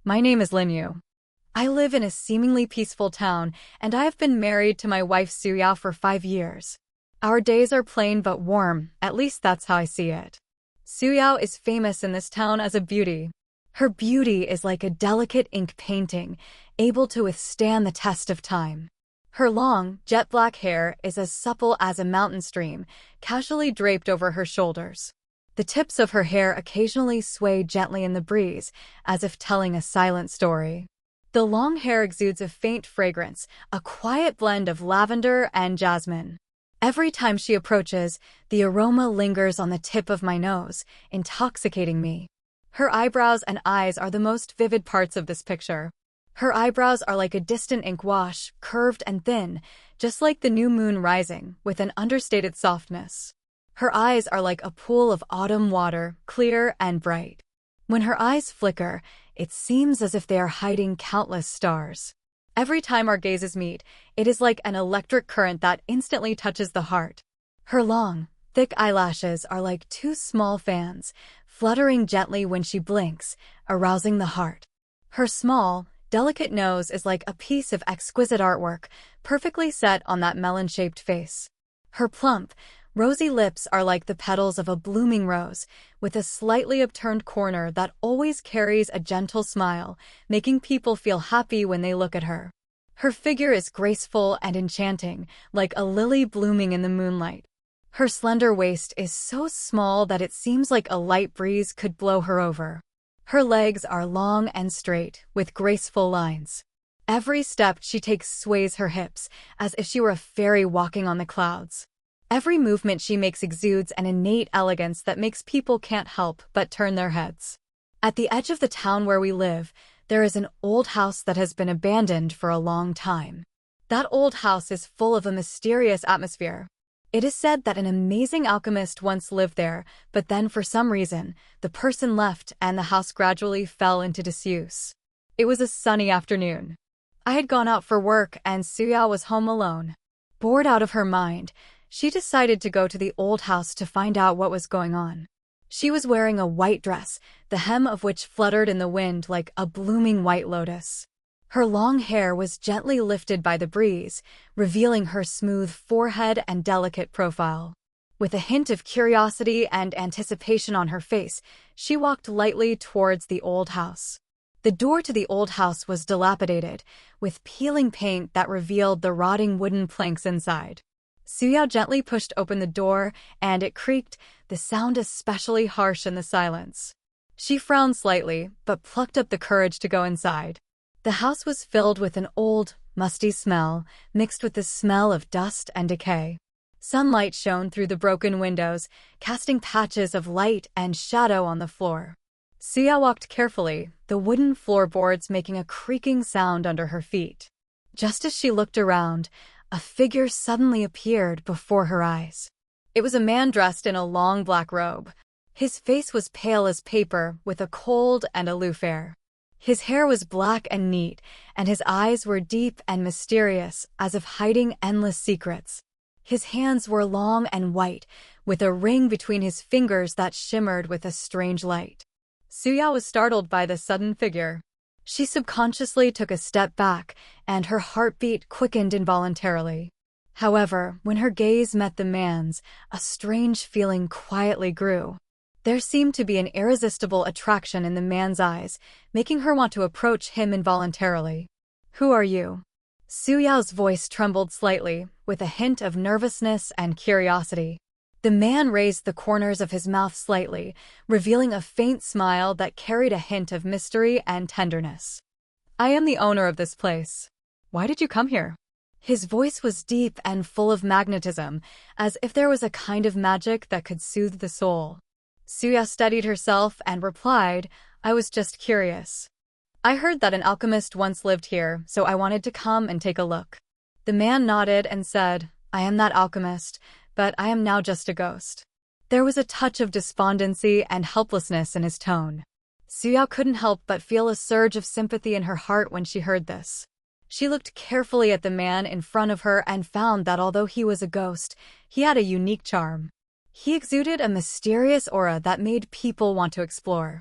My name is Linyu. I live in a seemingly peaceful town, and I have been married to my wife Suyao for 5 years. Our days are plain but warm, at least that's how I see it. Suyao is famous in this town as a beauty. Her beauty is like a delicate ink painting, able to withstand the test of time. Her long, jet-black hair is as supple as a mountain stream, casually draped over her shoulders. The tips of her hair occasionally sway gently in the breeze, as if telling a silent story. The long hair exudes a faint fragrance, a quiet blend of lavender and jasmine. Every time she approaches, the aroma lingers on the tip of my nose, intoxicating me. Her eyebrows and eyes are the most vivid parts of this picture. Her eyebrows are like a distant ink wash, curved and thin, just like the new moon rising, with an understated softness. Her eyes are like a pool of autumn water, clear and bright. When her eyes flicker, it seems as if they are hiding countless stars. Every time our gazes meet, it is like an electric current that instantly touches the heart. Her long, thick eyelashes are like two small fans, fluttering gently when she blinks, arousing the heart. Her small, delicate nose is like a piece of exquisite artwork, perfectly set on that melon-shaped face. Her plump, rosy lips are like the petals of a blooming rose, with a slightly upturned corner that always carries a gentle smile, making people feel happy when they look at her. Her figure is graceful and enchanting, like a lily blooming in the moonlight. Her slender waist is so small that it seems like a light breeze could blow her over. Her legs are long and straight, with graceful lines. Every step she takes sways her hips, as if she were a fairy walking on the clouds. Every movement she makes exudes an innate elegance that makes people can't help but turn their heads. At the edge of the town where we live, there is an old house that has been abandoned for a long time. That old house is full of a mysterious atmosphere. It is said that an amazing alchemist once lived there, but then for some reason, the person left and the house gradually fell into disuse. It was a sunny afternoon. I had gone out for work and Suyao was home alone. Bored out of her mind, she decided to go to the old house to find out what was going on. She was wearing a white dress, the hem of which fluttered in the wind like a blooming white lotus. Her long hair was gently lifted by the breeze, revealing her smooth forehead and delicate profile. With a hint of curiosity and anticipation on her face, she walked lightly towards the old house. The door to the old house was dilapidated, with peeling paint that revealed the rotting wooden planks inside. Suyao gently pushed open the door, and it creaked, the sound especially harsh in the silence. She frowned slightly, but plucked up the courage to go inside. The house was filled with an old, musty smell, mixed with the smell of dust and decay. Sunlight shone through the broken windows, casting patches of light and shadow on the floor. Suyao walked carefully, the wooden floorboards making a creaking sound under her feet. Just as she looked around, a figure suddenly appeared before her eyes. It was a man dressed in a long black robe. His face was pale as paper, with a cold and aloof air. His hair was black and neat, and his eyes were deep and mysterious, as if hiding endless secrets. His hands were long and white, with a ring between his fingers that shimmered with a strange light. Suyao was startled by the sudden figure. She subconsciously took a step back, and her heartbeat quickened involuntarily. However, when her gaze met the man's, a strange feeling quietly grew. There seemed to be an irresistible attraction in the man's eyes, making her want to approach him involuntarily. "Who are you?" Suyao's voice trembled slightly, with a hint of nervousness and curiosity. The man raised the corners of his mouth slightly, revealing a faint smile that carried a hint of mystery and tenderness. "I am the owner of this place. Why did you come here?" His voice was deep and full of magnetism, as if there was a kind of magic that could soothe the soul. Suyao steadied herself and replied, "I was just curious. I heard that an alchemist once lived here, so I wanted to come and take a look." The man nodded and said, "I am that alchemist, but I am now just a ghost." There was a touch of despondency and helplessness in his tone. Suyao couldn't help but feel a surge of sympathy in her heart when she heard this. She looked carefully at the man in front of her and found that although he was a ghost, he had a unique charm. He exuded a mysterious aura that made people want to explore.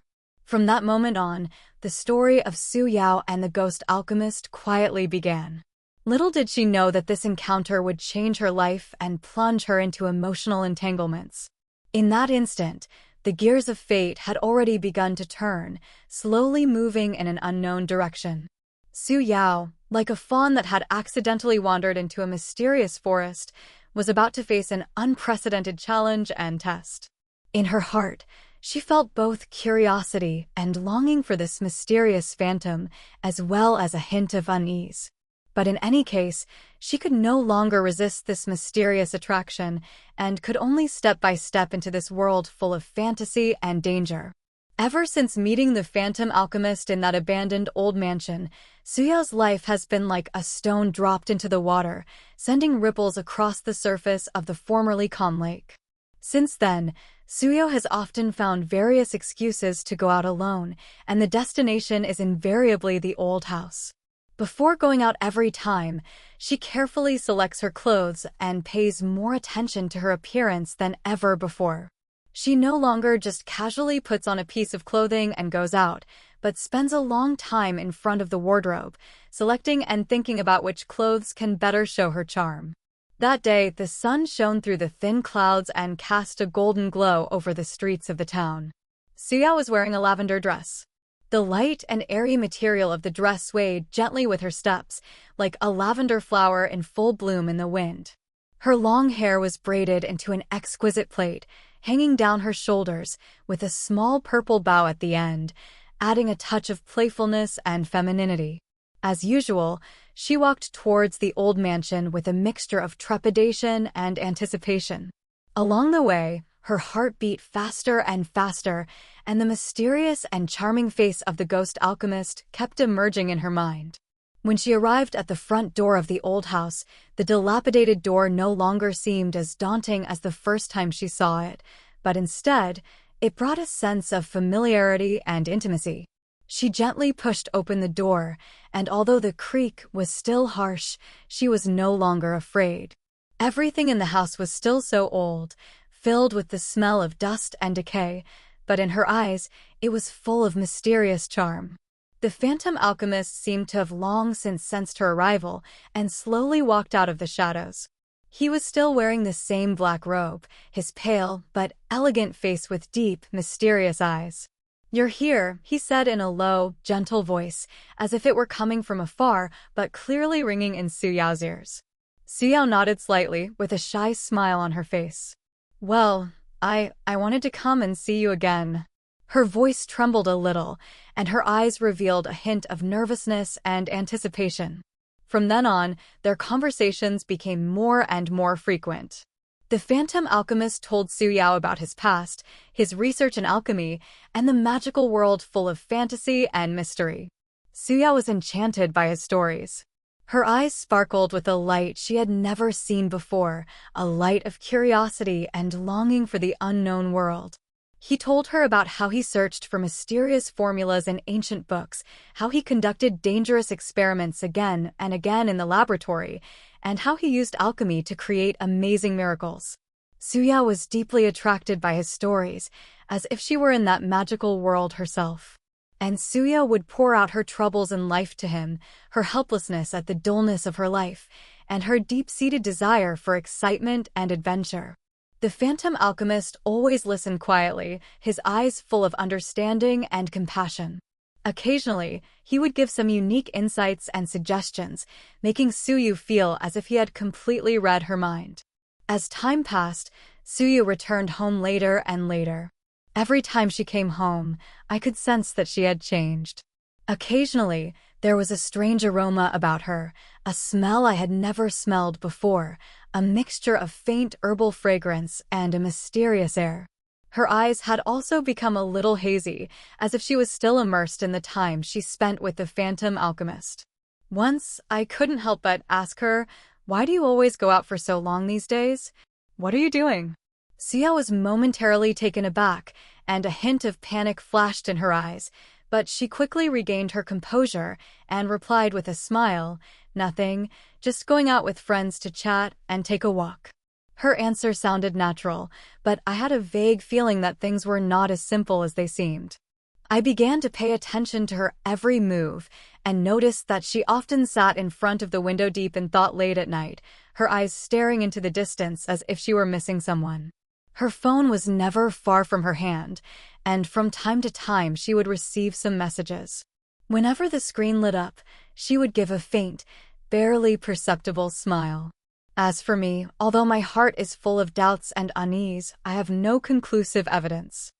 From that moment on, the story of Su Yao and the ghost alchemist quietly began. Little did she know that this encounter would change her life and plunge her into emotional entanglements. In that instant, the gears of fate had already begun to turn, slowly moving in an unknown direction. Su Yao, like a fawn that had accidentally wandered into a mysterious forest, was about to face an unprecedented challenge and test. In her heart, she felt both curiosity and longing for this mysterious phantom, as well as a hint of unease. But in any case, she could no longer resist this mysterious attraction and could only step by step into this world full of fantasy and danger. Ever since meeting the phantom alchemist in that abandoned old mansion, Suyao's life has been like a stone dropped into the water, sending ripples across the surface of the formerly calm lake. Since then, Suyao has often found various excuses to go out alone, and the destination is invariably the old house. Before going out every time, she carefully selects her clothes and pays more attention to her appearance than ever before. She no longer just casually puts on a piece of clothing and goes out, but spends a long time in front of the wardrobe, selecting and thinking about which clothes can better show her charm. That day, the sun shone through the thin clouds and cast a golden glow over the streets of the town. Suyao was wearing a lavender dress. The light and airy material of the dress swayed gently with her steps, like a lavender flower in full bloom in the wind. Her long hair was braided into an exquisite plait, hanging down her shoulders, with a small purple bow at the end, adding a touch of playfulness and femininity. As usual, she walked towards the old mansion with a mixture of trepidation and anticipation. Along the way, her heart beat faster and faster, and the mysterious and charming face of the ghost alchemist kept emerging in her mind. When she arrived at the front door of the old house, the dilapidated door no longer seemed as daunting as the first time she saw it, but instead, it brought a sense of familiarity and intimacy. She gently pushed open the door, and although the creak was still harsh, she was no longer afraid. Everything in the house was still so old, filled with the smell of dust and decay, but in her eyes, it was full of mysterious charm. The phantom alchemist seemed to have long since sensed her arrival and slowly walked out of the shadows. He was still wearing the same black robe, his pale but elegant face with deep, mysterious eyes. "You're here," he said in a low, gentle voice, as if it were coming from afar but clearly ringing in Suyao's ears. Suyao nodded slightly, with a shy smile on her face. "Well, I wanted to come and see you again." Her voice trembled a little, and her eyes revealed a hint of nervousness and anticipation. From then on, their conversations became more and more frequent. The phantom alchemist told Suyao about his past, his research in alchemy, and the magical world full of fantasy and mystery. Suyao was enchanted by his stories. Her eyes sparkled with a light she had never seen before, a light of curiosity and longing for the unknown world. He told her about how he searched for mysterious formulas in ancient books, how he conducted dangerous experiments again and again in the laboratory, and how he used alchemy to create amazing miracles. Suyao was deeply attracted by his stories, as if she were in that magical world herself. And Suyao would pour out her troubles in life to him, her helplessness at the dullness of her life, and her deep-seated desire for excitement and adventure. The phantom alchemist always listened quietly, his eyes full of understanding and compassion. Occasionally, he would give some unique insights and suggestions, making Suyu feel as if he had completely read her mind. As time passed, Suyu returned home later and later. Every time she came home, I could sense that she had changed. Occasionally, there was a strange aroma about her, a smell I had never smelled before, a mixture of faint herbal fragrance and a mysterious air. Her eyes had also become a little hazy, as if she was still immersed in the time she spent with the phantom alchemist. Once, I couldn't help but ask her, "Why do you always go out for so long these days? What are you doing?" Sia was momentarily taken aback, and a hint of panic flashed in her eyes, but she quickly regained her composure and replied with a smile, "Nothing, just going out with friends to chat and take a walk." Her answer sounded natural, but I had a vague feeling that things were not as simple as they seemed. I began to pay attention to her every move and noticed that she often sat in front of the window deep in thought late at night, her eyes staring into the distance as if she were missing someone. Her phone was never far from her hand, and from time to time she would receive some messages. Whenever the screen lit up, she would give a faint, barely perceptible smile. As for me, although my heart is full of doubts and unease, I have no conclusive evidence.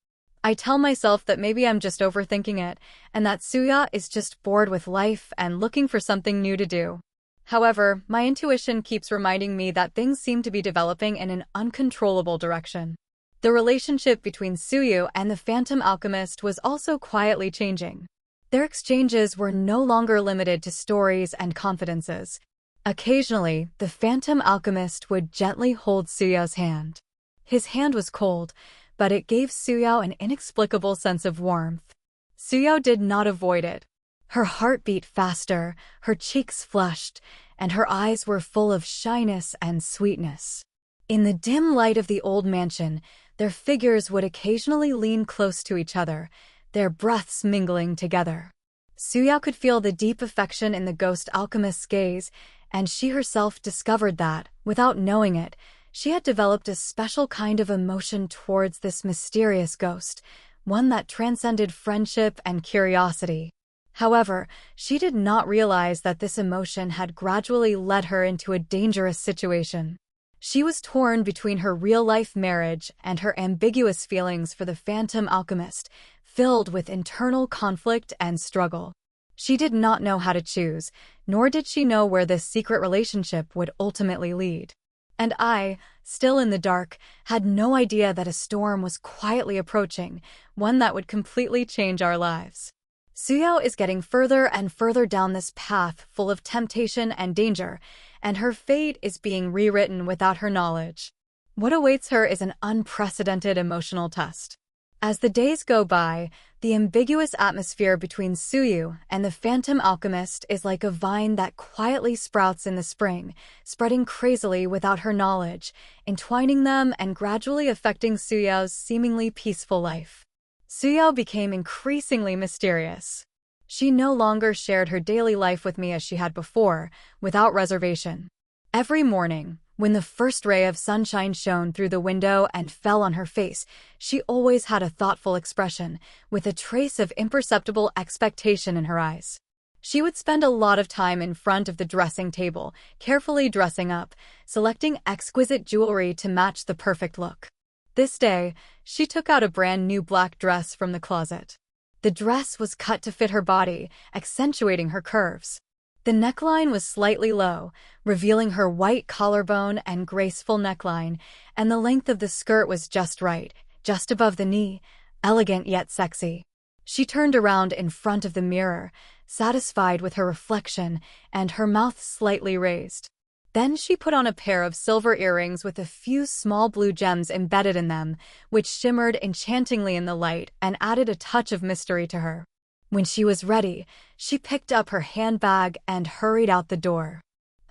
I tell myself that maybe I'm just overthinking it, and that Suya is just bored with life and looking for something new to do. However, my intuition keeps reminding me that things seem to be developing in an uncontrollable direction. The relationship between Suyu and the Phantom Alchemist was also quietly changing. Their exchanges were no longer limited to stories and confidences. Occasionally, the Phantom Alchemist would gently hold Suyao's hand. His hand was cold, but it gave Suyao an inexplicable sense of warmth. Suyao did not avoid it. Her heart beat faster, her cheeks flushed, and her eyes were full of shyness and sweetness. In the dim light of the old mansion, their figures would occasionally lean close to each other, their breaths mingling together. Suyao could feel the deep affection in the ghost alchemist's gaze, and she herself discovered that, without knowing it, she had developed a special kind of emotion towards this mysterious ghost, one that transcended friendship and curiosity. However, she did not realize that this emotion had gradually led her into a dangerous situation. She was torn between her real-life marriage and her ambiguous feelings for the Phantom Alchemist, filled with internal conflict and struggle. She did not know how to choose, nor did she know where this secret relationship would ultimately lead. And I, still in the dark, had no idea that a storm was quietly approaching, one that would completely change our lives. Suyao is getting further and further down this path full of temptation and danger, and her fate is being rewritten without her knowledge. What awaits her is an unprecedented emotional test. As the days go by, the ambiguous atmosphere between Suyu and the Phantom Alchemist is like a vine that quietly sprouts in the spring, spreading crazily without her knowledge, entwining them and gradually affecting Suyao's seemingly peaceful life. Suyao became increasingly mysterious. She no longer shared her daily life with me as she had before, without reservation. Every morning, when the first ray of sunshine shone through the window and fell on her face, she always had a thoughtful expression, with a trace of imperceptible expectation in her eyes. She would spend a lot of time in front of the dressing table, carefully dressing up, selecting exquisite jewelry to match the perfect look. This day, she took out a brand new black dress from the closet. The dress was cut to fit her body, accentuating her curves. The neckline was slightly low, revealing her white collarbone and graceful neckline, and the length of the skirt was just right, just above the knee, elegant yet sexy. She turned around in front of the mirror, satisfied with her reflection, and her mouth slightly raised. Then she put on a pair of silver earrings with a few small blue gems embedded in them, which shimmered enchantingly in the light and added a touch of mystery to her. When she was ready, she picked up her handbag and hurried out the door.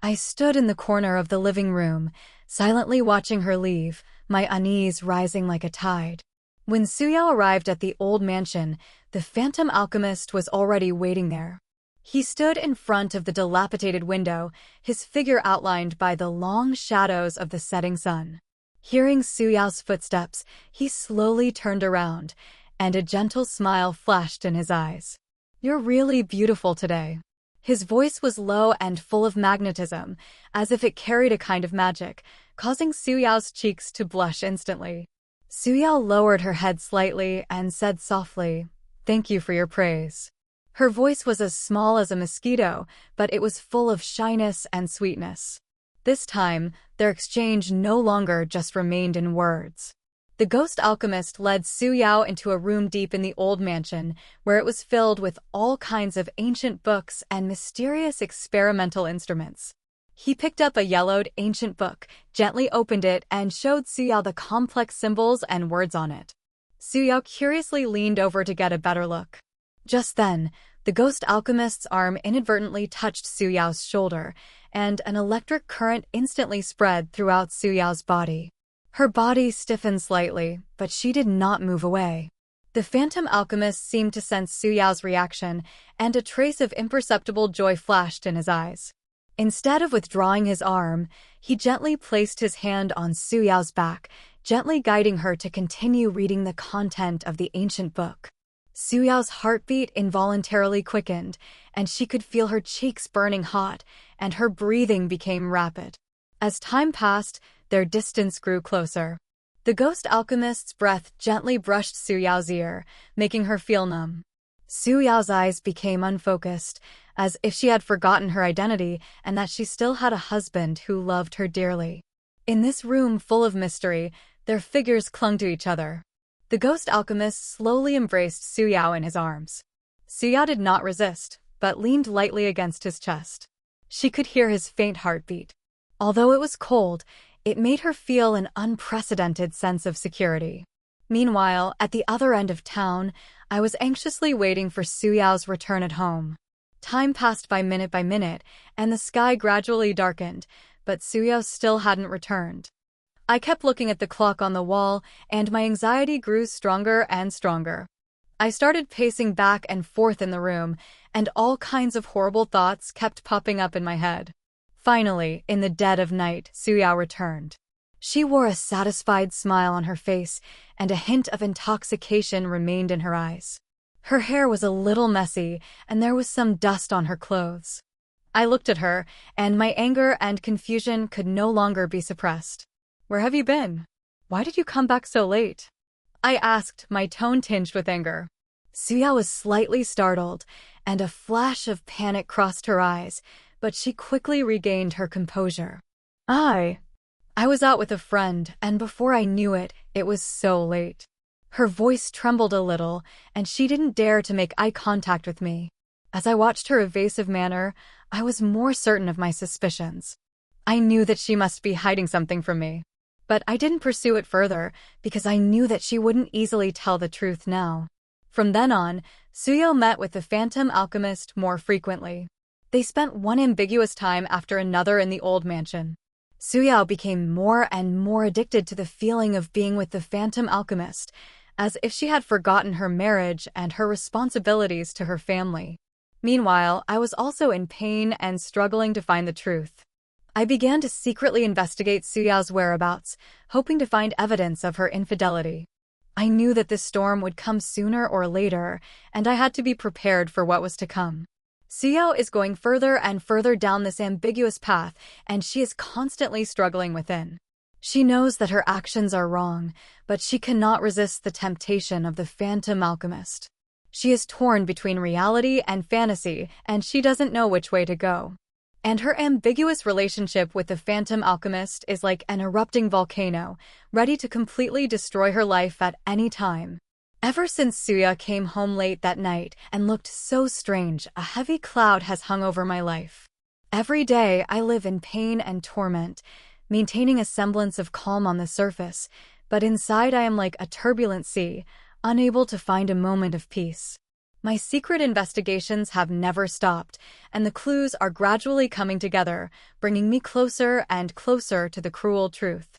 I stood in the corner of the living room, silently watching her leave, my unease rising like a tide. When Suyao arrived at the old mansion, the Phantom Alchemist was already waiting there. He stood in front of the dilapidated window, his figure outlined by the long shadows of the setting sun. Hearing Suyao's footsteps, he slowly turned around, and a gentle smile flashed in his eyes. "You're really beautiful today." His voice was low and full of magnetism, as if it carried a kind of magic, causing Suyao's cheeks to blush instantly. Suyao lowered her head slightly and said softly, "Thank you for your praise." Her voice was as small as a mosquito, but it was full of shyness and sweetness. This time, their exchange no longer just remained in words. The ghost alchemist led Suyao into a room deep in the old mansion, where it was filled with all kinds of ancient books and mysterious experimental instruments. He picked up a yellowed ancient book, gently opened it, and showed Suyao the complex symbols and words on it. Suyao curiously leaned over to get a better look. Just then, the ghost alchemist's arm inadvertently touched Suyao's shoulder, and an electric current instantly spread throughout Suyao's body. Her body stiffened slightly, but she did not move away. The phantom alchemist seemed to sense Su Yao's reaction, and a trace of imperceptible joy flashed in his eyes. Instead of withdrawing his arm, he gently placed his hand on Su Yao's back, gently guiding her to continue reading the content of the ancient book. Su Yao's heartbeat involuntarily quickened, and she could feel her cheeks burning hot, and her breathing became rapid. As time passed, their distance grew closer. The ghost alchemist's breath gently brushed Su Yao's ear, making her feel numb. Su Yao's eyes became unfocused, as if she had forgotten her identity and that she still had a husband who loved her dearly. In this room full of mystery, their figures clung to each other. The ghost alchemist slowly embraced Su Yao in his arms. Su Yao did not resist, but leaned lightly against his chest. She could hear his faint heartbeat. Although it was cold, it made her feel an unprecedented sense of security. Meanwhile, at the other end of town, I was anxiously waiting for Su Yao's return at home. Time passed by minute, and the sky gradually darkened, but Su Yao still hadn't returned. I kept looking at the clock on the wall, and my anxiety grew stronger and stronger. I started pacing back and forth in the room, and all kinds of horrible thoughts kept popping up in my head. Finally, in the dead of night, Su Yao returned. She wore a satisfied smile on her face, and a hint of intoxication remained in her eyes. Her hair was a little messy, and there was some dust on her clothes. I looked at her, and my anger and confusion could no longer be suppressed. "Where have you been? Why did you come back so late?" I asked, my tone tinged with anger. Su Yao was slightly startled, and a flash of panic crossed her eyes, but she quickly regained her composure. I was out with a friend, and before I knew it, it was so late." Her voice trembled a little, and she didn't dare to make eye contact with me. As I watched her evasive manner, I was more certain of my suspicions. I knew that she must be hiding something from me. But I didn't pursue it further, because I knew that she wouldn't easily tell the truth now. From then on, Su Yao met with the phantom alchemist more frequently. They spent one ambiguous time after another in the old mansion. Su Yao became more and more addicted to the feeling of being with the phantom alchemist, as if she had forgotten her marriage and her responsibilities to her family. Meanwhile, I was also in pain and struggling to find the truth. I began to secretly investigate Su Yao's whereabouts, hoping to find evidence of her infidelity. I knew that this storm would come sooner or later, and I had to be prepared for what was to come. Su Yao is going further and further down this ambiguous path, and she is constantly struggling within. She knows that her actions are wrong, but she cannot resist the temptation of the phantom alchemist. She is torn between reality and fantasy, and she doesn't know which way to go. And her ambiguous relationship with the phantom alchemist is like an erupting volcano, ready to completely destroy her life at any time. Ever since Su Yao came home late that night and looked so strange, a heavy cloud has hung over my life. Every day I live in pain and torment, maintaining a semblance of calm on the surface, but inside I am like a turbulent sea, unable to find a moment of peace. My secret investigations have never stopped, and the clues are gradually coming together, bringing me closer and closer to the cruel truth.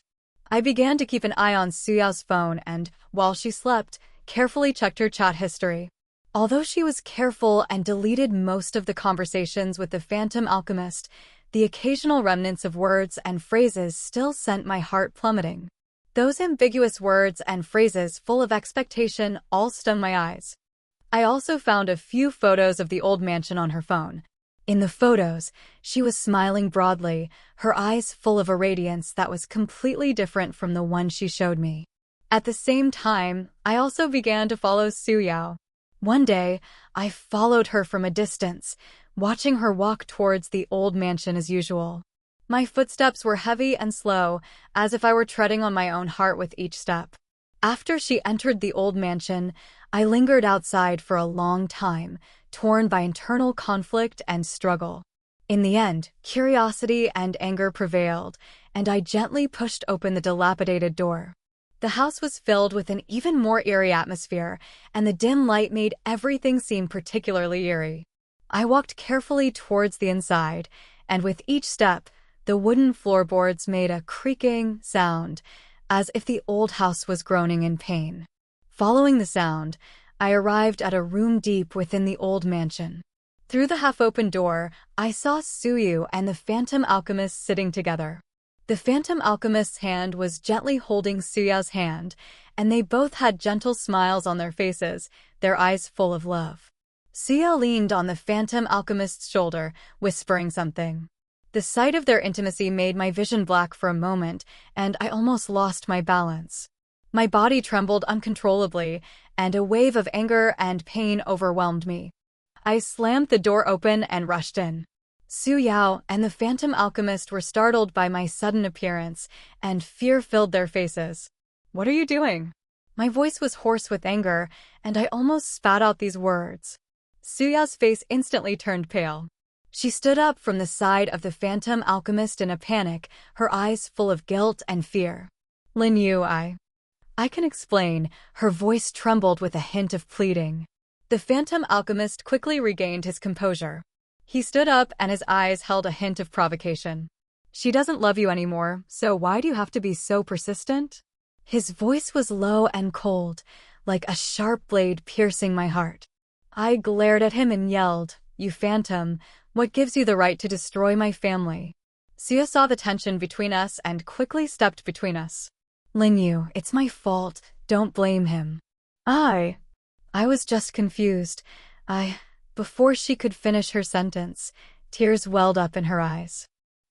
I began to keep an eye on Su Yao's phone and, while she slept, carefully checked her chat history. Although she was careful and deleted most of the conversations with the phantom alchemist, the occasional remnants of words and phrases still sent my heart plummeting. Those ambiguous words and phrases full of expectation all stung my eyes. I also found a few photos of the old mansion on her phone. In the photos, she was smiling broadly, her eyes full of a radiance that was completely different from the one she showed me. At the same time, I also began to follow Su Yao. One day, I followed her from a distance, watching her walk towards the old mansion as usual. My footsteps were heavy and slow, as if I were treading on my own heart with each step. After she entered the old mansion, I lingered outside for a long time, torn by internal conflict and struggle. In the end, curiosity and anger prevailed, and I gently pushed open the dilapidated door. The house was filled with an even more eerie atmosphere, and the dim light made everything seem particularly eerie. I walked carefully towards the inside, and with each step, the wooden floorboards made a creaking sound, as if the old house was groaning in pain. Following the sound, I arrived at a room deep within the old mansion. Through the half-open door, I saw Suyu and the Phantom Alchemist sitting together. The Phantom Alchemist's hand was gently holding Suya's hand, and they both had gentle smiles on their faces, their eyes full of love. Suya leaned on the Phantom Alchemist's shoulder, whispering something. The sight of their intimacy made my vision black for a moment, and I almost lost my balance. My body trembled uncontrollably, and a wave of anger and pain overwhelmed me. I slammed the door open and rushed in. Su Yao and the Phantom Alchemist were startled by my sudden appearance, and fear filled their faces. "What are you doing?" My voice was hoarse with anger, and I almost spat out these words. Su Yao's face instantly turned pale. She stood up from the side of the Phantom Alchemist in a panic, her eyes full of guilt and fear. "Lin Yu, I can explain." Her voice trembled with a hint of pleading. The Phantom Alchemist quickly regained his composure. He stood up and his eyes held a hint of provocation. "She doesn't love you anymore, so why do you have to be so persistent?" His voice was low and cold, like a sharp blade piercing my heart. I glared at him and yelled, "You phantom, what gives you the right to destroy my family?" Sia saw the tension between us and quickly stepped between us. "Lin Yu, it's my fault. Don't blame him." I was just confused. Before she could finish her sentence, tears welled up in her eyes.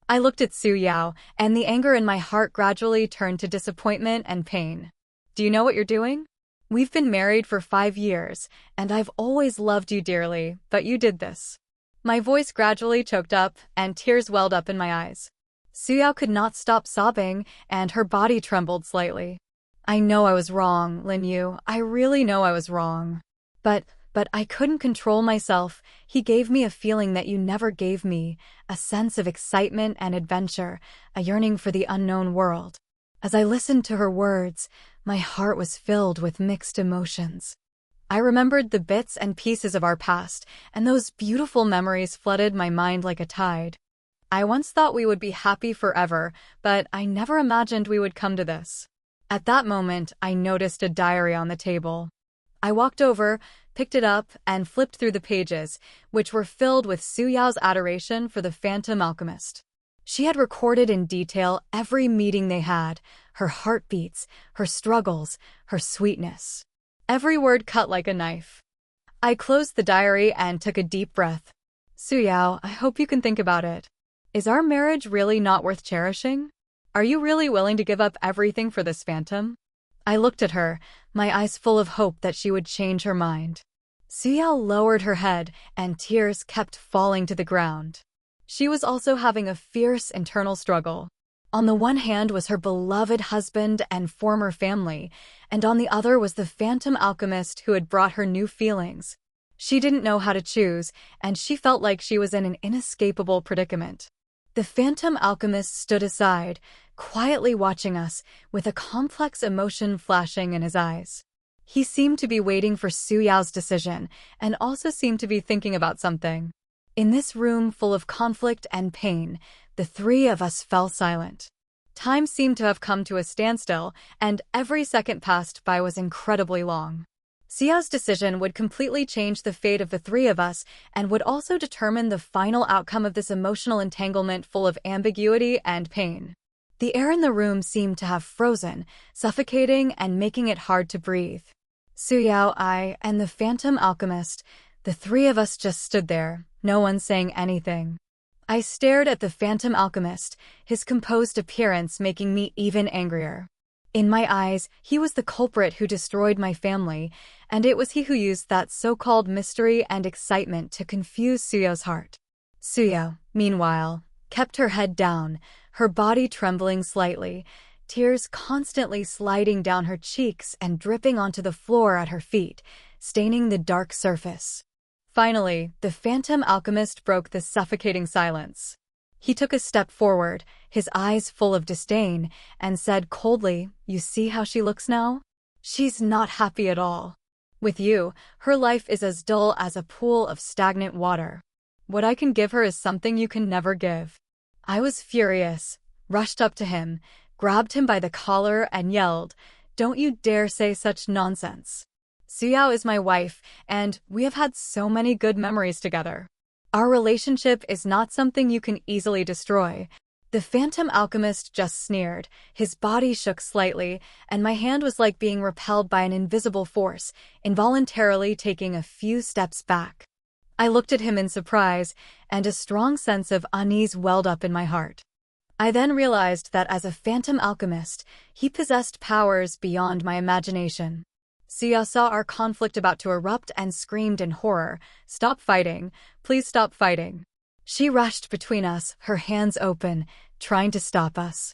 I looked at Su Yao, and the anger in my heart gradually turned to disappointment and pain. "Do you know what you're doing? We've been married for 5 years, and I've always loved you dearly, but you did this." My voice gradually choked up, and tears welled up in my eyes. Su Yao could not stop sobbing, and her body trembled slightly. "I know I was wrong, Lin Yu. I really know I was wrong. But I couldn't control myself. He gave me a feeling that you never gave me, a sense of excitement and adventure, a yearning for the unknown world." As I listened to her words, my heart was filled with mixed emotions. I remembered the bits and pieces of our past, and those beautiful memories flooded my mind like a tide. I once thought we would be happy forever, but I never imagined we would come to this. At that moment, I noticed a diary on the table. I walked over, picked it up, and flipped through the pages, which were filled with Su Yao's adoration for the Phantom Alchemist. She had recorded in detail every meeting they had, her heartbeats, her struggles, her sweetness. Every word cut like a knife. I closed the diary and took a deep breath. "Su Yao, I hope you can think about it. Is our marriage really not worth cherishing? Are you really willing to give up everything for this phantom?" I looked at her, my eyes full of hope that she would change her mind. Su Yao lowered her head, and tears kept falling to the ground. She was also having a fierce internal struggle. On the one hand was her beloved husband and former family, and on the other was the Phantom Alchemist who had brought her new feelings. She didn't know how to choose, and she felt like she was in an inescapable predicament. The Phantom Alchemist stood aside, quietly watching us, with a complex emotion flashing in his eyes. He seemed to be waiting for Su Yao's decision, and also seemed to be thinking about something. In this room full of conflict and pain, the three of us fell silent. Time seemed to have come to a standstill, and every second passed by was incredibly long. Su Yao's decision would completely change the fate of the three of us, and would also determine the final outcome of this emotional entanglement full of ambiguity and pain. The air in the room seemed to have frozen, suffocating and making it hard to breathe. Su Yao, I, and the Phantom Alchemist, the three of us just stood there, no one saying anything. I stared at the Phantom Alchemist, his composed appearance making me even angrier. In my eyes, he was the culprit who destroyed my family, and it was he who used that so-called mystery and excitement to confuse Su Yao's heart. Su Yao, meanwhile, kept her head down, her body trembling slightly, tears constantly sliding down her cheeks and dripping onto the floor at her feet, staining the dark surface. Finally, the Phantom Alchemist broke the suffocating silence. He took a step forward, his eyes full of disdain, and said coldly, "You see how she looks now? She's not happy at all. With you, her life is as dull as a pool of stagnant water. What I can give her is something you can never give." I was furious, rushed up to him, grabbed him by the collar and yelled, Don't you dare say such nonsense. Suyao is my wife, and we have had so many good memories together. Our relationship is not something you can easily destroy. The phantom alchemist just sneered, his body shook slightly, and my hand was like being repelled by an invisible force, involuntarily taking a few steps back. I looked at him in surprise, and a strong sense of unease welled up in my heart. I then realized that as a phantom alchemist, he possessed powers beyond my imagination. Sia saw our conflict about to erupt and screamed in horror, "Stop fighting! Please stop fighting!" She rushed between us, her hands open, trying to stop us.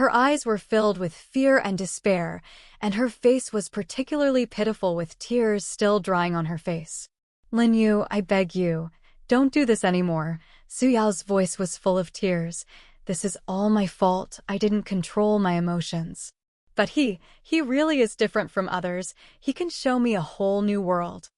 Her eyes were filled with fear and despair, and her face was particularly pitiful with tears still drying on her face. "Lin Yu, I beg you, don't do this anymore." Suyao's voice was full of tears. "This is all my fault. I didn't control my emotions. But he really is different from others. He can show me a whole new world."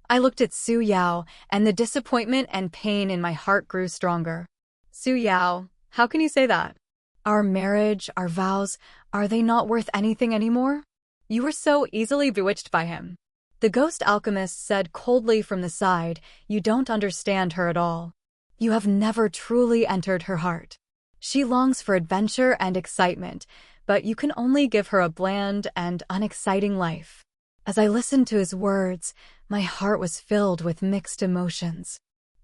I looked at Suyao, and the disappointment and pain in my heart grew stronger. "Suyao, how can you say that? Our marriage, our vows, are they not worth anything anymore? You were so easily bewitched by him." The ghost alchemist said coldly from the side, "You don't understand her at all. You have never truly entered her heart. She longs for adventure and excitement, but you can only give her a bland and unexciting life." As I listened to his words, my heart was filled with mixed emotions.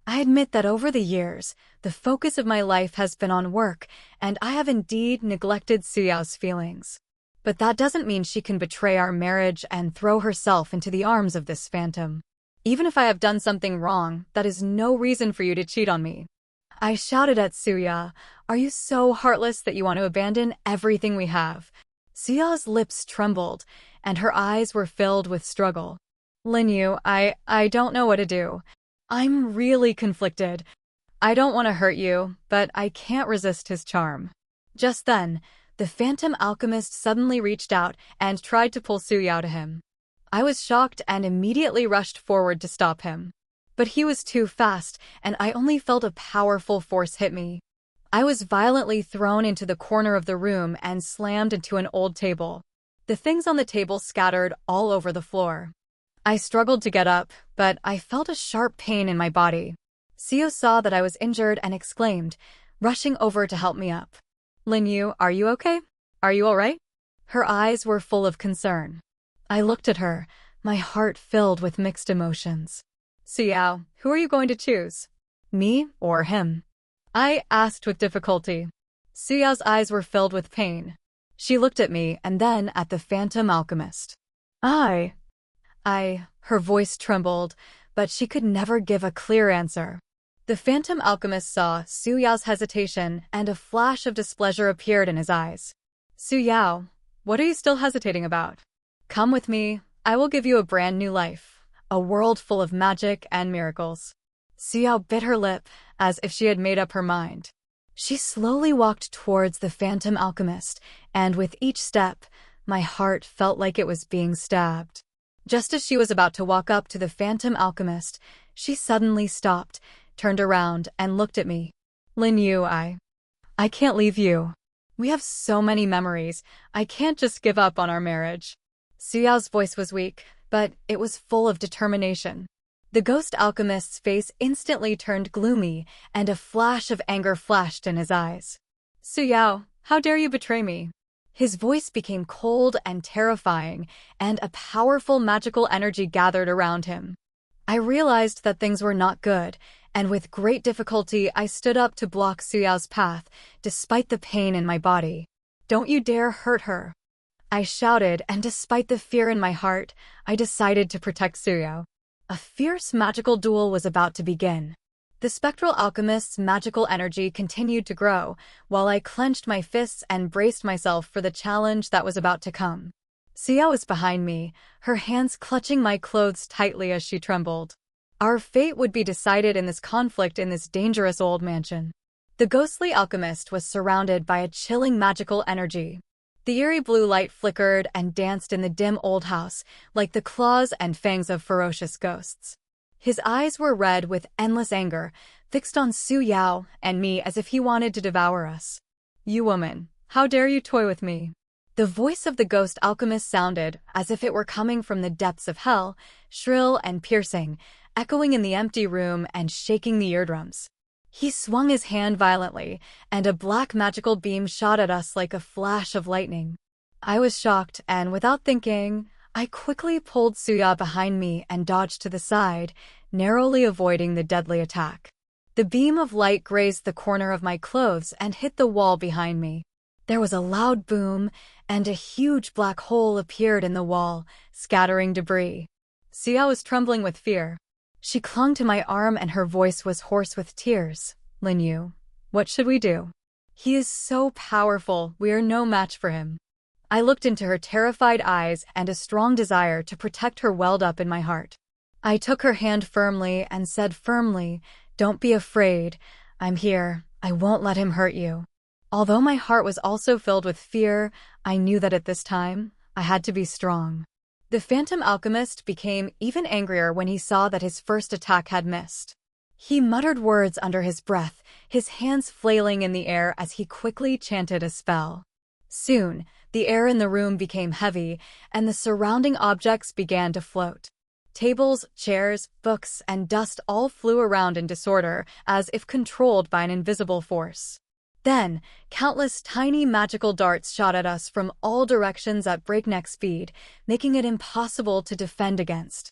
I admit that over the years, the focus of my life has been on work, and I have indeed neglected Suyao's feelings. But that doesn't mean she can betray our marriage and throw herself into the arms of this phantom. Even if I have done something wrong, that is no reason for you to cheat on me. I shouted at Suya, "Are you so heartless that you want to abandon everything we have?" Suya's lips trembled, and her eyes were filled with struggle. "Lin Yu, I don't know what to do. I'm really conflicted. I don't want to hurt you, but I can't resist his charm." Just then, the phantom alchemist suddenly reached out and tried to pull Suya to him. I was shocked and immediately rushed forward to stop him. But he was too fast, and I only felt a powerful force hit me. I was violently thrown into the corner of the room and slammed into an old table. The things on the table scattered all over the floor. I struggled to get up, but I felt a sharp pain in my body. Sio saw that I was injured and exclaimed, rushing over to help me up. "Lin Yu, are you okay? Are you all right?" Her eyes were full of concern. I looked at her, my heart filled with mixed emotions. "Suyao, who are you going to choose? Me or him?" I asked with difficulty. Suyao's eyes were filled with pain. She looked at me and then at the phantom alchemist. Her voice trembled, but she could never give a clear answer. The phantom alchemist saw Suyao's hesitation and a flash of displeasure appeared in his eyes. "Suyao, what are you still hesitating about? Come with me, I will give you a brand new life. A world full of magic and miracles." Suyao bit her lip, as if she had made up her mind. She slowly walked towards the phantom alchemist, and with each step, my heart felt like it was being stabbed. Just as she was about to walk up to the phantom alchemist, she suddenly stopped, turned around, and looked at me. "Lin Yu, I can't leave you. We have so many memories, I can't just give up on our marriage." Suyao's voice was weak, but it was full of determination. The ghost alchemist's face instantly turned gloomy, and a flash of anger flashed in his eyes. "Suyao, how dare you betray me?" His voice became cold and terrifying, and a powerful magical energy gathered around him. I realized that things were not good, and with great difficulty I stood up to block Suyao's path, despite the pain in my body. "Don't you dare hurt her!" I shouted, and despite the fear in my heart, I decided to protect Suyao. A fierce magical duel was about to begin. The spectral alchemist's magical energy continued to grow, while I clenched my fists and braced myself for the challenge that was about to come. Suyao was behind me, her hands clutching my clothes tightly as she trembled. Our fate would be decided in this conflict in this dangerous old mansion. The ghostly alchemist was surrounded by a chilling magical energy. The eerie blue light flickered and danced in the dim old house, like the claws and fangs of ferocious ghosts. His eyes were red with endless anger, fixed on Suyao and me as if he wanted to devour us. "You woman, how dare you toy with me?" The voice of the ghost alchemist sounded as if it were coming from the depths of hell, shrill and piercing, echoing in the empty room and shaking the eardrums. He swung his hand violently, and a black magical beam shot at us like a flash of lightning. I was shocked, and without thinking, I quickly pulled Suya behind me and dodged to the side, narrowly avoiding the deadly attack. The beam of light grazed the corner of my clothes and hit the wall behind me. There was a loud boom, and a huge black hole appeared in the wall, scattering debris. Suya was trembling with fear. She clung to my arm and her voice was hoarse with tears. "Linyu, what should we do? He is so powerful, we are no match for him." I looked into her terrified eyes and a strong desire to protect her welled up in my heart. I took her hand firmly and said firmly, "Don't be afraid. I'm here. I won't let him hurt you." Although my heart was also filled with fear, I knew that at this time, I had to be strong. The Phantom Alchemist became even angrier when he saw that his first attack had missed. He muttered words under his breath, his hands flailing in the air as he quickly chanted a spell. Soon, the air in the room became heavy, and the surrounding objects began to float. Tables, chairs, books, and dust all flew around in disorder, as if controlled by an invisible force. Then, countless tiny magical darts shot at us from all directions at breakneck speed, making it impossible to defend against.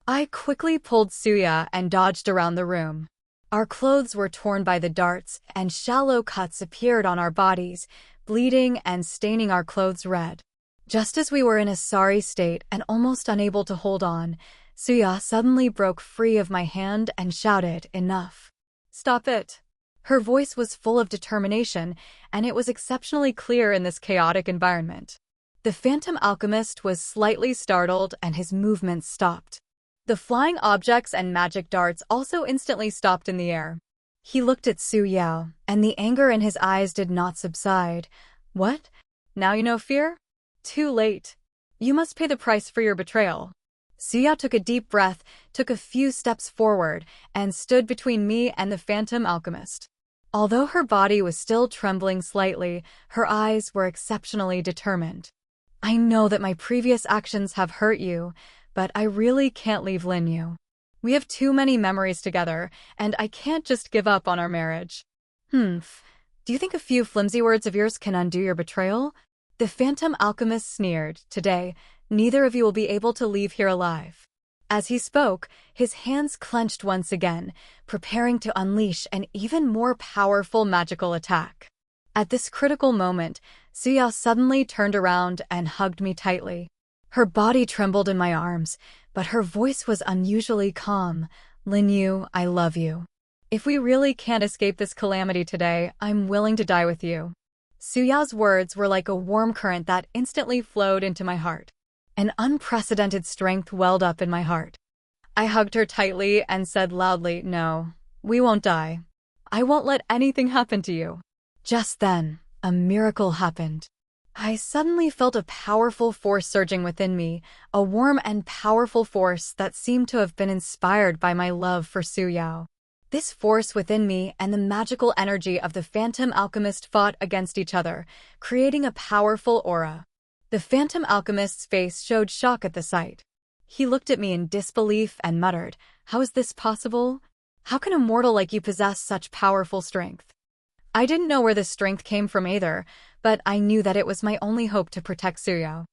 I quickly pulled Suya and dodged around the room. Our clothes were torn by the darts, and shallow cuts appeared on our bodies, bleeding and staining our clothes red. Just as we were in a sorry state and almost unable to hold on, Suya suddenly broke free of my hand and shouted, "Enough. Stop it." Her voice was full of determination, and it was exceptionally clear in this chaotic environment. The Phantom Alchemist was slightly startled and his movements stopped. The flying objects and magic darts also instantly stopped in the air. He looked at Su Yao, and the anger in his eyes did not subside. "What? Now you know fear? Too late. You must pay the price for your betrayal." Su Yao took a deep breath, took a few steps forward, and stood between me and the Phantom Alchemist. Although her body was still trembling slightly, her eyes were exceptionally determined. "I know that my previous actions have hurt you, but I really can't leave Linyu. We have too many memories together, and I can't just give up on our marriage." Do you think a few flimsy words of yours can undo your betrayal?" The Phantom Alchemist sneered. "Today, neither of you will be able to leave here alive." As he spoke, his hands clenched once again, preparing to unleash an even more powerful magical attack. At this critical moment, Suya suddenly turned around and hugged me tightly. Her body trembled in my arms, but her voice was unusually calm. "Linyu, I love you. If we really can't escape this calamity today, I'm willing to die with you." Suya's words were like a warm current that instantly flowed into my heart. An unprecedented strength welled up in my heart. I hugged her tightly and said loudly, "No, we won't die. I won't let anything happen to you." Just then, a miracle happened. I suddenly felt a powerful force surging within me, a warm and powerful force that seemed to have been inspired by my love for Su Yao. This force within me and the magical energy of the Phantom Alchemist fought against each other, creating a powerful aura. The Phantom Alchemist's face showed shock at the sight. He looked at me in disbelief and muttered, "How is this possible? How can a mortal like you possess such powerful strength?" I didn't know where this strength came from either, but I knew that it was my only hope to protect Suya.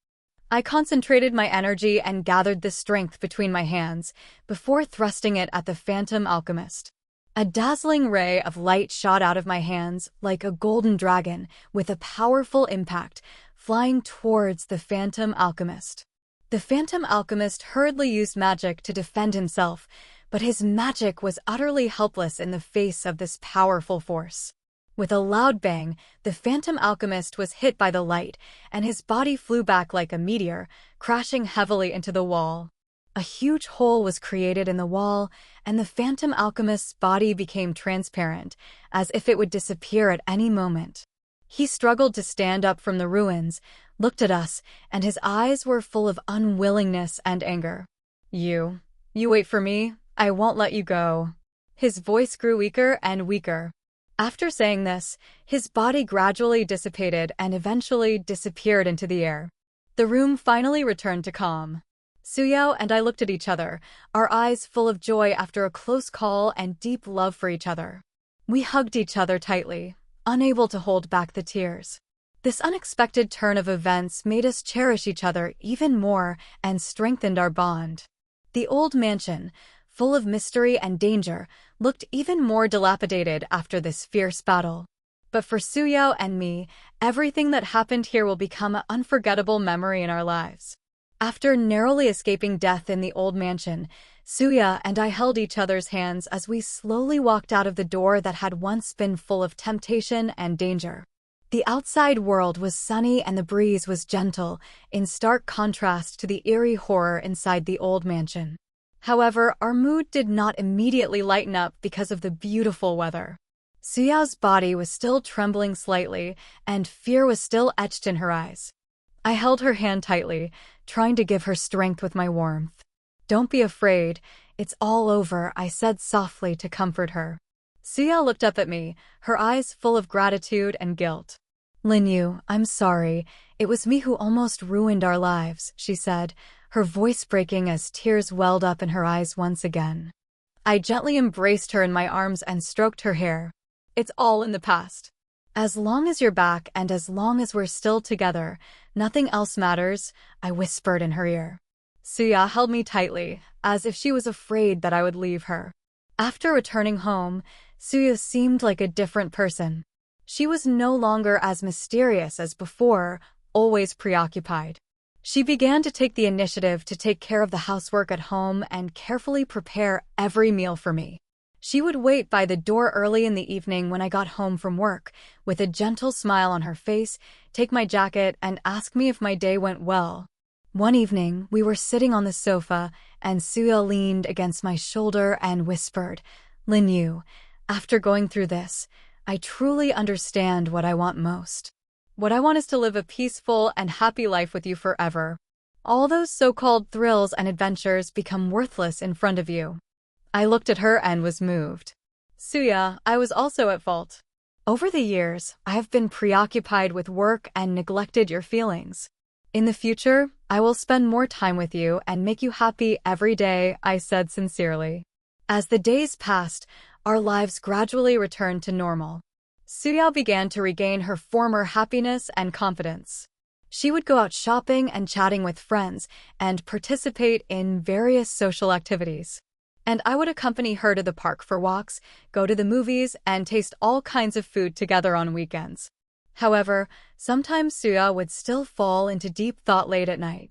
I concentrated my energy and gathered the strength between my hands before thrusting it at the Phantom Alchemist. A dazzling ray of light shot out of my hands like a golden dragon with a powerful impact, flying towards the Phantom Alchemist. The Phantom Alchemist hurriedly used magic to defend himself, but his magic was utterly helpless in the face of this powerful force. With a loud bang, the Phantom Alchemist was hit by the light, and his body flew back like a meteor, crashing heavily into the wall. A huge hole was created in the wall, and the Phantom Alchemist's body became transparent, as if it would disappear at any moment. He struggled to stand up from the ruins, looked at us, and his eyes were full of unwillingness and anger. You wait for me, I won't let you go." His voice grew weaker and weaker. After saying this, his body gradually dissipated and eventually disappeared into the air. The room finally returned to calm. Suyao and I looked at each other, our eyes full of joy after a close call and deep love for each other. We hugged each other tightly, unable to hold back the tears. This unexpected turn of events made us cherish each other even more and strengthened our bond. The old mansion, full of mystery and danger, looked even more dilapidated after this fierce battle. But for Suyao and me, everything that happened here will become an unforgettable memory in our lives. After narrowly escaping death in the old mansion, Suya and I held each other's hands as we slowly walked out of the door that had once been full of temptation and danger. The outside world was sunny and the breeze was gentle, in stark contrast to the eerie horror inside the old mansion. However, our mood did not immediately lighten up because of the beautiful weather. Suyao's body was still trembling slightly, and fear was still etched in her eyes. I held her hand tightly, trying to give her strength with my warmth. "Don't be afraid, it's all over," I said softly to comfort her. Suyao looked up at me, her eyes full of gratitude and guilt. "Linyu, I'm sorry. It was me who almost ruined our lives," she said, her voice breaking as tears welled up in her eyes once again. I gently embraced her in my arms and stroked her hair. "It's all in the past. As long as you're back and as long as we're still together, nothing else matters," I whispered in her ear. Suya held me tightly, as if she was afraid that I would leave her. After returning home, Suya seemed like a different person. She was no longer as mysterious as before, always preoccupied. She began to take the initiative to take care of the housework at home and carefully prepare every meal for me. She would wait by the door early in the evening when I got home from work, with a gentle smile on her face, take my jacket, and ask me if my day went well. One evening, we were sitting on the sofa, and Suya leaned against my shoulder and whispered, "Linyu, after going through this, I truly understand what I want most. What I want is to live a peaceful and happy life with you forever. All those so-called thrills and adventures become worthless in front of you." I looked at her and was moved. "Suya, I was also at fault. Over the years, I have been preoccupied with work and neglected your feelings. In the future, I will spend more time with you and make you happy every day," I said sincerely. As the days passed, our lives gradually returned to normal. Suya began to regain her former happiness and confidence. She would go out shopping and chatting with friends and participate in various social activities. And I would accompany her to the park for walks, go to the movies, and taste all kinds of food together on weekends. However, sometimes Suya would still fall into deep thought late at night.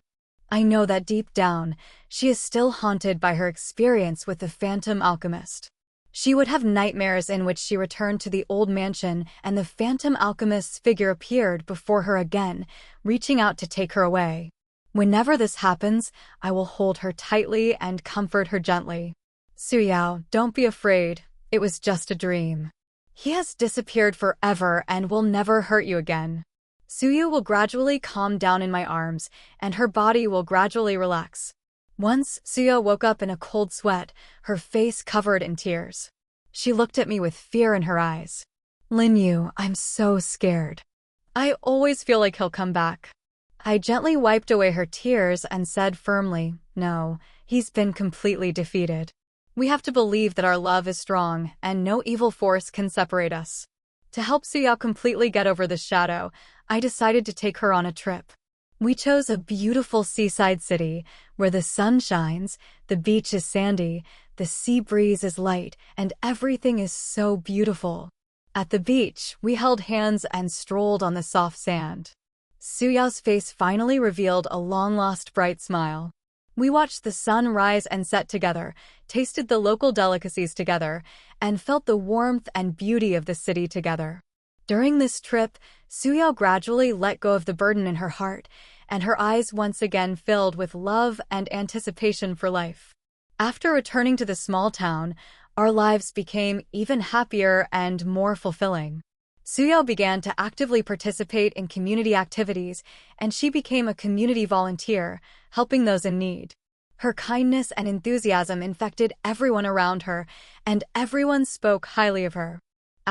I know that deep down, she is still haunted by her experience with the Phantom Alchemist. She would have nightmares in which she returned to the old mansion and the Phantom Alchemist's figure appeared before her again, reaching out to take her away. Whenever this happens, I will hold her tightly and comfort her gently. "Suyao, don't be afraid. It was just a dream. He has disappeared forever and will never hurt you again." Suyu will gradually calm down in my arms, and her body will gradually relax. Once, Suya woke up in a cold sweat, her face covered in tears. She looked at me with fear in her eyes. "Linyu, I'm so scared. I always feel like he'll come back." I gently wiped away her tears and said firmly, "No, he's been completely defeated. We have to believe that our love is strong and no evil force can separate us." To help Suya completely get over this shadow, I decided to take her on a trip. We chose a beautiful seaside city where the sun shines, the beach is sandy, the sea breeze is light, and everything is so beautiful. At the beach, we held hands and strolled on the soft sand. Suya's face finally revealed a long-lost bright smile. We watched the sun rise and set together, tasted the local delicacies together, and felt the warmth and beauty of the city together. During this trip, Suya gradually let go of the burden in her heart, and her eyes once again filled with love and anticipation for life. After returning to the small town, our lives became even happier and more fulfilling. Suya began to actively participate in community activities, and she became a community volunteer, helping those in need. Her kindness and enthusiasm infected everyone around her, and everyone spoke highly of her.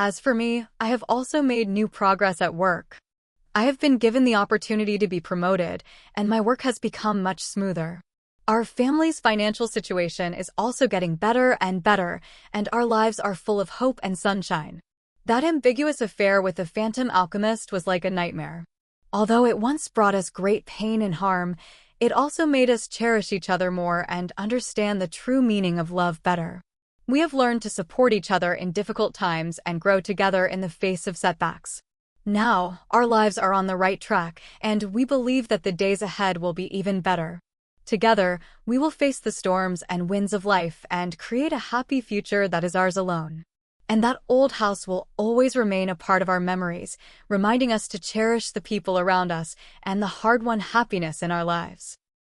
As for me, I have also made new progress at work. I have been given the opportunity to be promoted, and my work has become much smoother. Our family's financial situation is also getting better and better, and our lives are full of hope and sunshine. That ambiguous affair with the phantom alchemist was like a nightmare. Although it once brought us great pain and harm, it also made us cherish each other more and understand the true meaning of love better. We have learned to support each other in difficult times and grow together in the face of setbacks. Now, our lives are on the right track, and we believe that the days ahead will be even better. Together, we will face the storms and winds of life and create a happy future that is ours alone. And that old house will always remain a part of our memories, reminding us to cherish the people around us and the hard-won happiness in our lives.